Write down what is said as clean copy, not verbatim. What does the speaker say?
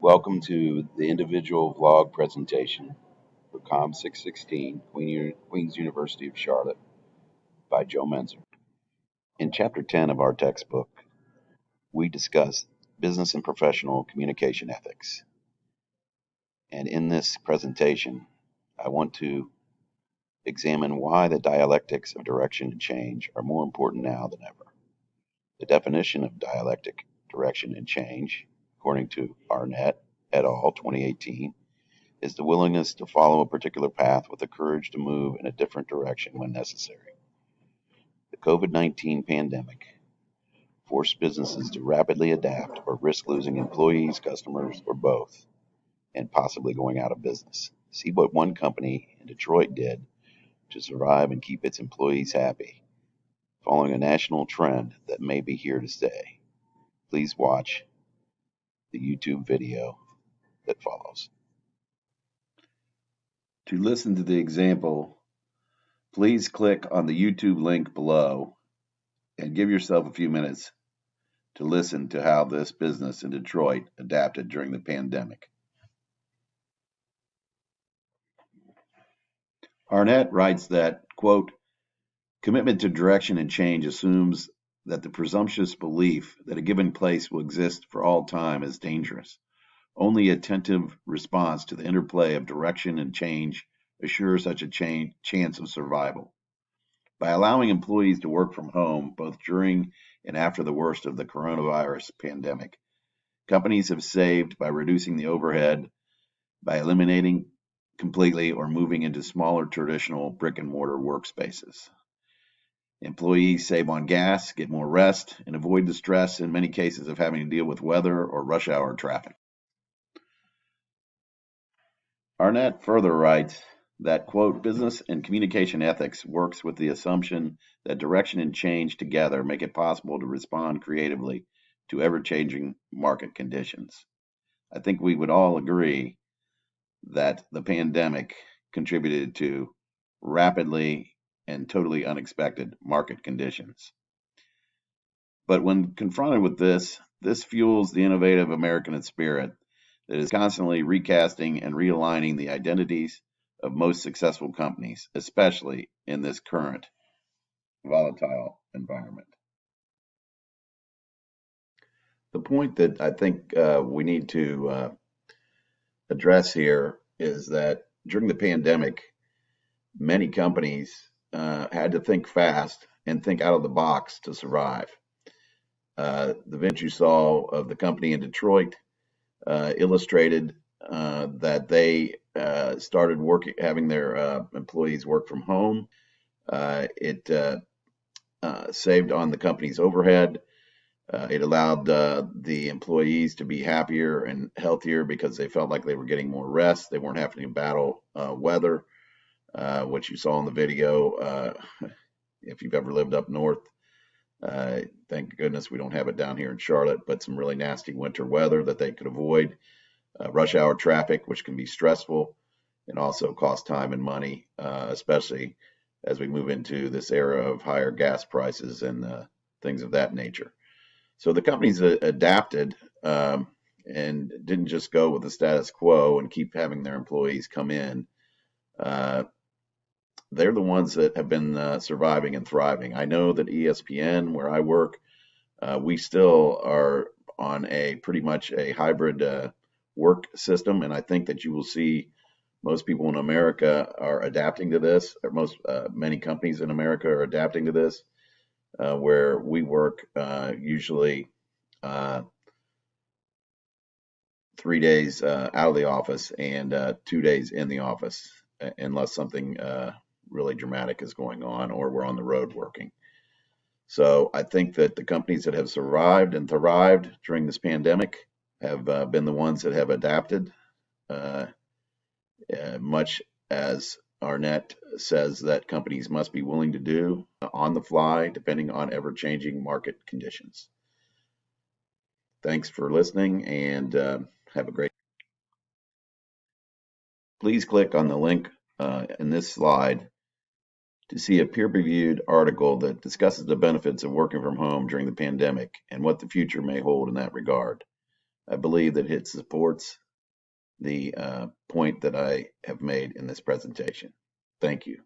Welcome to the individual vlog presentation for Com 616, Queen's University of Charlotte by Joe Menzer. In Chapter 10 of our textbook, we discuss business and professional communication ethics. And in this presentation, I want to examine why the dialectics of direction and change are more important now than ever. The definition of dialectic direction and change, according to Arnett et al. 2018, is the willingness to follow a particular path with the courage to move in a different direction when necessary. The COVID-19 pandemic forced businesses to rapidly adapt or risk losing employees, customers, or both, and possibly going out of business. See what one company in Detroit did to survive and keep its employees happy, following a national trend that may be here to stay. Please watch the YouTube video that follows. To listen to the example, please click on the YouTube link below and give yourself a few minutes to listen to how this business in Detroit adapted during the pandemic. Arnett writes that, quote, commitment to direction and change assumes that the presumptuous belief that a given place will exist for all time is dangerous. Only attentive response to the interplay of direction and change assures such a chance of survival. By allowing employees to work from home both during and after the worst of the coronavirus pandemic, companies have saved by reducing the overhead, by eliminating completely or moving into smaller traditional brick and mortar workspaces. Employees save on gas, get more rest, and avoid the stress in many cases of having to deal with weather or rush hour traffic. Arnett further writes that, quote, business and communication ethics works with the assumption that direction and change together make it possible to respond creatively to ever-changing market conditions. I think we would all agree that the pandemic contributed to rapidly and totally unexpected market conditions. But when confronted with this fuels the innovative American spirit that is constantly recasting and realigning the identities of most successful companies, especially in this current volatile environment. The point that I think we need to address here is that during the pandemic, many companies had to think fast and think out of the box to survive. The event you saw of the company in Detroit illustrated that they started having their employees work from home. It saved on the company's overhead. It allowed the employees to be happier and healthier because they felt like they were getting more rest. They weren't having to battle weather, which you saw in the video. If you've ever lived up north, thank goodness we don't have it down here in Charlotte, but some really nasty winter weather that they could avoid. Rush hour traffic, which can be stressful and also cost time and money, especially as we move into this era of higher gas prices and things of that nature. So the companies adapted and didn't just go with the status quo and keep having their employees come in. They're the ones that have been surviving and thriving. I know that ESPN, where I work, we still are on a pretty much a hybrid work system, and I think that you will see most people in America are adapting to this, or many companies in America are adapting to this, where we work usually 3 days out of the office and 2 days in the office, unless something really dramatic is going on or we're on the road working. So I think that the companies that have survived and thrived during this pandemic have been the ones that have adapted, much as Arnett says that companies must be willing to do on the fly, depending on ever-changing market conditions. Thanks for listening, and have a great day. Please click on the link in this slide to see a peer-reviewed article that discusses the benefits of working from home during the pandemic and what the future may hold in that regard. I believe that it supports the point that I have made in this presentation. Thank you.